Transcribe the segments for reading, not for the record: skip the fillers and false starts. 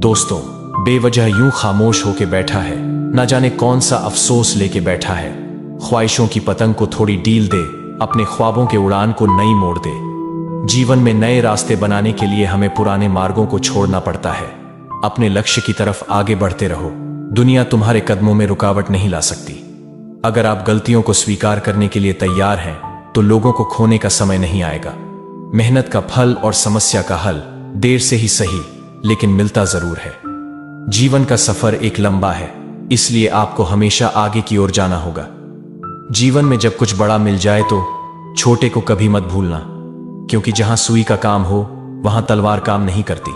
दोस्तों, बेवजह यूं खामोश होके बैठा है, ना जाने कौन सा अफसोस लेके बैठा है। ख्वाहिशों की पतंग को थोड़ी डील दे, अपने ख्वाबों के उड़ान को नई मोड़ दे। जीवन में नए रास्ते बनाने के लिए हमें पुराने मार्गों को छोड़ना पड़ता है। अपने लक्ष्य की तरफ आगे बढ़ते रहो, दुनिया तुम्हारे कदमों में रुकावट नहीं ला सकती। अगर आप गलतियों को स्वीकार करने के लिए तैयार हैं, तो लोगों को खोने का समय नहीं आएगा। मेहनत का फल और समस्या का हल देर से ही सही, लेकिन मिलता जरूर है। जीवन का सफर एक लंबा है, इसलिए आपको हमेशा आगे की ओर जाना होगा। जीवन में जब कुछ बड़ा मिल जाए तो छोटे को कभी मत भूलना, क्योंकि जहां सुई का काम हो वहां तलवार काम नहीं करती।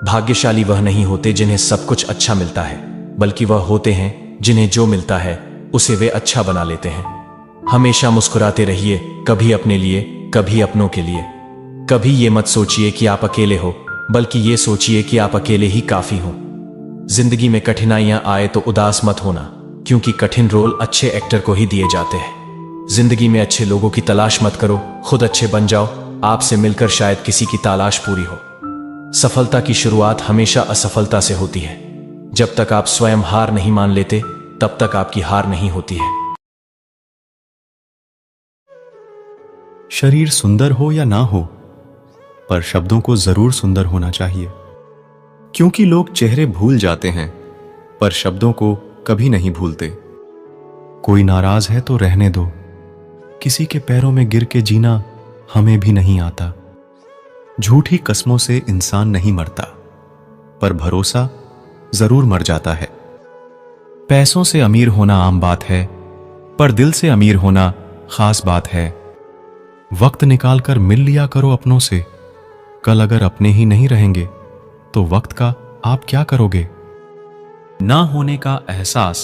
भाग्यशाली वह नहीं होते जिन्हें सब कुछ अच्छा मिलता है, बल्कि वह होते हैं जिन्हें जो मिलता है उसे वे अच्छा बना लेते हैं। हमेशा मुस्कुराते रहिए, कभी अपने लिए, कभी अपनों के लिए। कभी ये मत सोचिए कि आप अकेले हो, बल्कि ये सोचिए कि आप अकेले ही काफी हो। जिंदगी में कठिनाइयां आए तो उदास मत होना, क्योंकि कठिन रोल अच्छे एक्टर को ही दिए जाते हैं। जिंदगी में अच्छे लोगों की तलाश मत करो, खुद अच्छे बन जाओ। आपसे मिलकर शायद किसी की तलाश पूरी हो। सफलता की शुरुआत हमेशा असफलता से होती है। जब तक आप स्वयं हार नहीं मान लेते, तब तक आपकी हार नहीं होती है। शरीर सुंदर हो या ना हो, पर शब्दों को जरूर सुंदर होना चाहिए। क्योंकि लोग चेहरे भूल जाते हैं, पर शब्दों को कभी नहीं भूलते। कोई नाराज है तो रहने दो, किसी के पैरों में गिर के जीना हमें भी नहीं आता। झूठी कस्मों से इंसान नहीं मरता, पर भरोसा जरूर मर जाता है। पैसों से अमीर होना आम बात है, पर दिल से अमीर होना खास बात है। वक्त निकालकर मिल लिया करो अपनों से। कल अगर अपने ही नहीं रहेंगे तो वक्त का आप क्या करोगे? ना होने का एहसास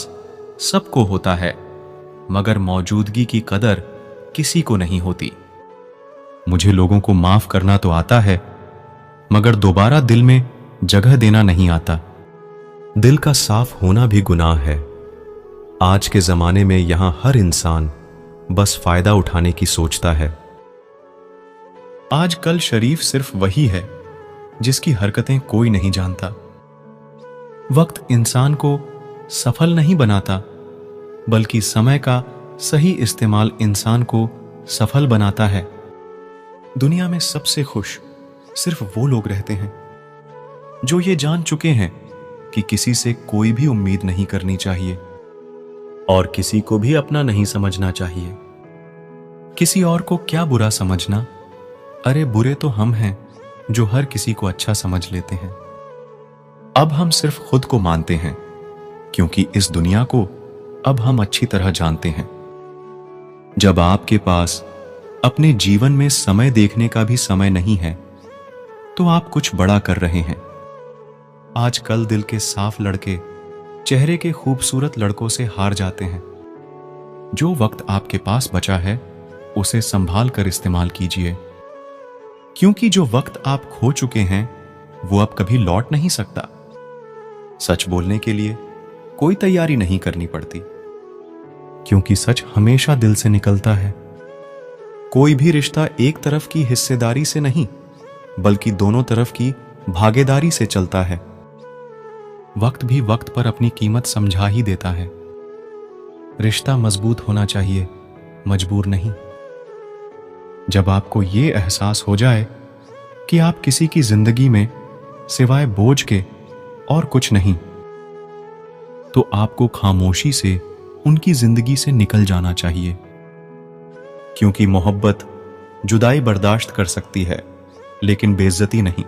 सबको होता है, मगर मौजूदगी की कदर किसी को नहीं होती। मुझे लोगों को माफ करना तो आता है, मगर दोबारा दिल में जगह देना नहीं आता। दिल का साफ होना भी गुनाह है। आज के जमाने में यहां हर इंसान बस फायदा उठाने की सोचता है। आजकल शरीफ सिर्फ वही है जिसकी हरकतें कोई नहीं जानता। वक्त इंसान को सफल नहीं बनाता, बल्कि समय का सही इस्तेमाल इंसान को सफल बनाता है। दुनिया में सबसे खुश सिर्फ वो लोग रहते हैं जो ये जान चुके हैं कि किसी से कोई भी उम्मीद नहीं करनी चाहिए और किसी को भी अपना नहीं समझना चाहिए। किसी और को क्या बुरा समझना? अरे बुरे तो हम हैं जो हर किसी को अच्छा समझ लेते हैं। अब हम सिर्फ खुद को मानते हैं, क्योंकि इस दुनिया को अब हम अच्छी तरह जानते हैं। जब आपके पास अपने जीवन में समय देखने का भी समय नहीं है, तो आप कुछ बड़ा कर रहे हैं। आजकल दिल के साफ लड़के चेहरे के खूबसूरत लड़कों से हार जाते हैं। जो वक्त आपके पास बचा है, उसे संभाल कर इस्तेमाल कीजिए, क्योंकि जो वक्त आप खो चुके हैं वो अब कभी लौट नहीं सकता। सच बोलने के लिए कोई तैयारी नहीं करनी पड़ती, क्योंकि सच हमेशा दिल से निकलता है। कोई भी रिश्ता एक तरफ की हिस्सेदारी से नहीं, बल्कि दोनों तरफ की भागीदारी से चलता है। वक्त भी वक्त पर अपनी कीमत समझा ही देता है। रिश्ता मजबूत होना चाहिए, मजबूर नहीं। जब आपको यह एहसास हो जाए कि आप किसी की जिंदगी में सिवाय बोझ के और कुछ नहीं, तो आपको खामोशी से उनकी जिंदगी से निकल जाना चाहिए। क्योंकि मोहब्बत जुदाई बर्दाश्त कर सकती है, लेकिन बेइज्जती नहीं।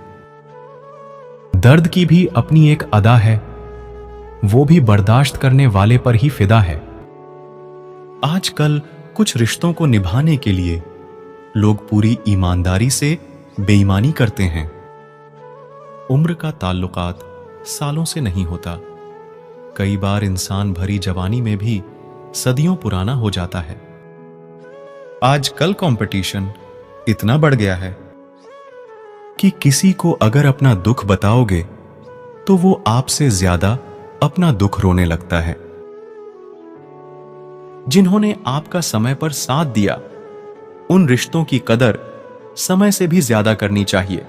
दर्द की भी अपनी एक अदा है, वो भी बर्दाश्त करने वाले पर ही फिदा है। आजकल कुछ रिश्तों को निभाने के लिए लोग पूरी ईमानदारी से बेईमानी करते हैं। उम्र का ताल्लुकात सालों से नहीं होता। कई बार इंसान भरी जवानी में भी सदियों पुराना हो जाता है। आजकल कंपटीशन इतना बढ़ गया है कि किसी को अगर अपना दुख बताओगे तो वो आपसे ज्यादा अपना दुख रोने लगता है। जिन्होंने आपका समय पर साथ दिया, उन रिश्तों की कदर समय से भी ज्यादा करनी चाहिए।